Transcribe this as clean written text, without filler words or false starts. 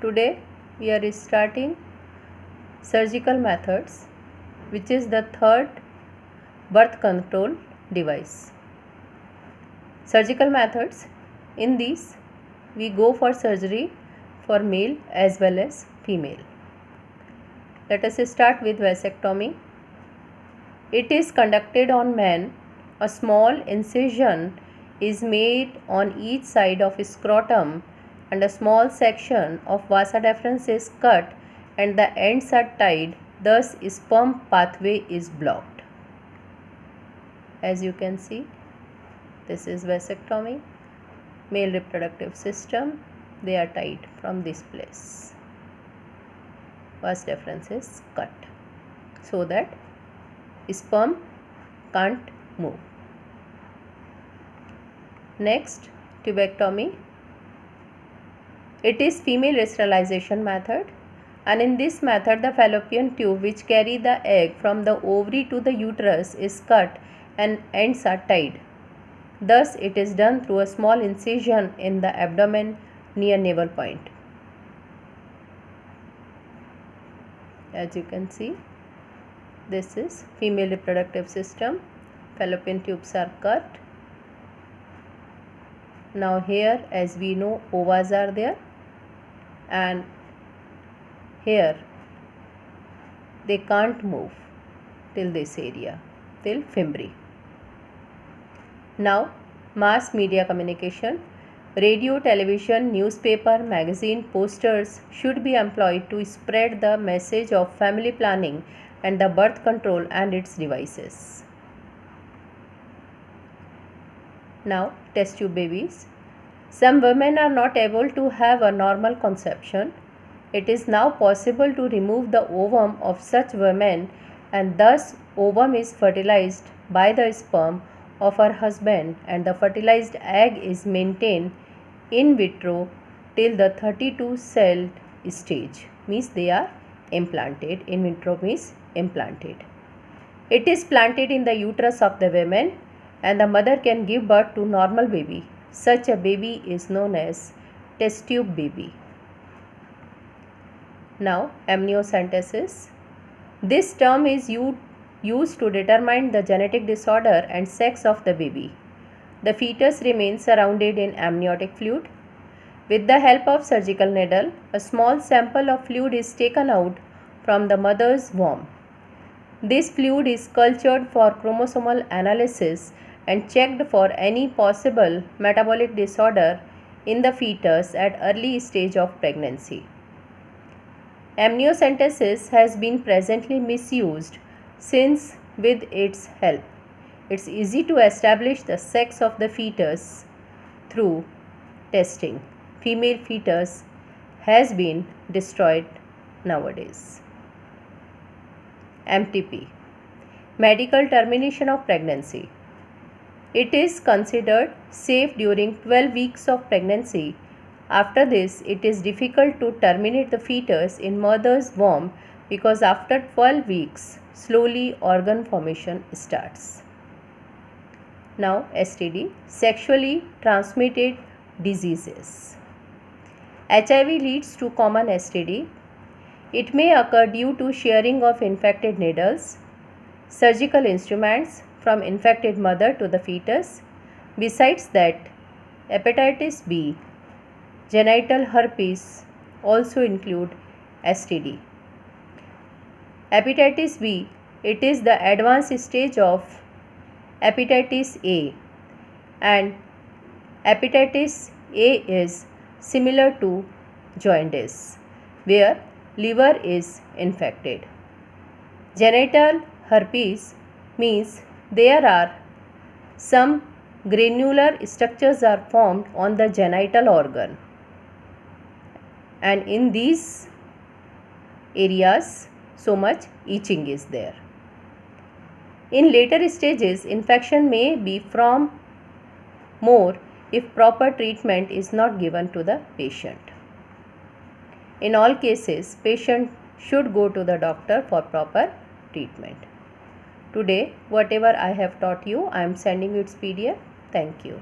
Today we are starting surgical methods, which is the third birth control device. Surgical methods, in these we go for surgery for male as well as female. Let us start with vasectomy. It is conducted on men. A small incision is made on each side of scrotum and a small section of vasa deferens is cut and the ends are tied, thus sperm pathway is blocked. As you can see, this is vasectomy. Male reproductive system, they are tied from this place. Vas deferens is cut so that sperm can't move. Next, tubectomy. It is female sterilization method, and in this method the fallopian tube which carry the egg from the ovary to the uterus is cut and ends are tied. Thus it is done through a small incision in the abdomen near navel point. As you can see, this is female reproductive system. Fallopian tubes are cut. Now here, as we know, ovas are there, and here they can't move till this area, till fimbriae. Now, mass media communication. Radio, television, newspaper, magazine, posters should be employed to spread the message of family planning and the birth control and its devices. Now, test tube babies. Some women are not able to have a normal conception. It is now possible to remove the ovum of such women, and thus ovum is fertilized by the sperm of her husband and the fertilized egg is maintained in vitro till the 32 cell stage, means they are implanted. In vitro means implanted. It is planted in the uterus of the women and the mother can give birth to normal baby. Such a baby is known as test tube baby. Now, amniocentesis. This term is used to determine the genetic disorder and sex of the baby. The fetus remains surrounded in amniotic fluid. With the help of surgical needle, a small sample of fluid is taken out from the mother's womb. This fluid is cultured for chromosomal analysis and checked for any possible metabolic disorder in the fetus at early stage of pregnancy. Amniocentesis has been presently misused since with its help, it's easy to establish the sex of the fetus through testing. Female fetus has been destroyed nowadays. MTP, medical termination of pregnancy. It is considered safe during 12 weeks of pregnancy. After this, it is difficult to terminate the fetus in mother's womb because after 12 weeks, slowly organ formation starts. Now, STD, sexually transmitted diseases. HIV leads to common STD. It may occur due to sharing of infected needles, surgical instruments from infected mother to the fetus. Besides that, hepatitis B, genital herpes also include STD. Hepatitis B, it is the advanced stage of hepatitis A, and hepatitis A is similar to jaundice, where liver is infected. Genital herpes means there are some granular structures are formed on the genital organ, and in these areas so much itching is there. In later stages, infection may be from more if proper treatment is not given to the patient. In all cases, patient should go to the doctor for proper treatment. Today, whatever I have taught you, I am sending you its PDF. Thank you.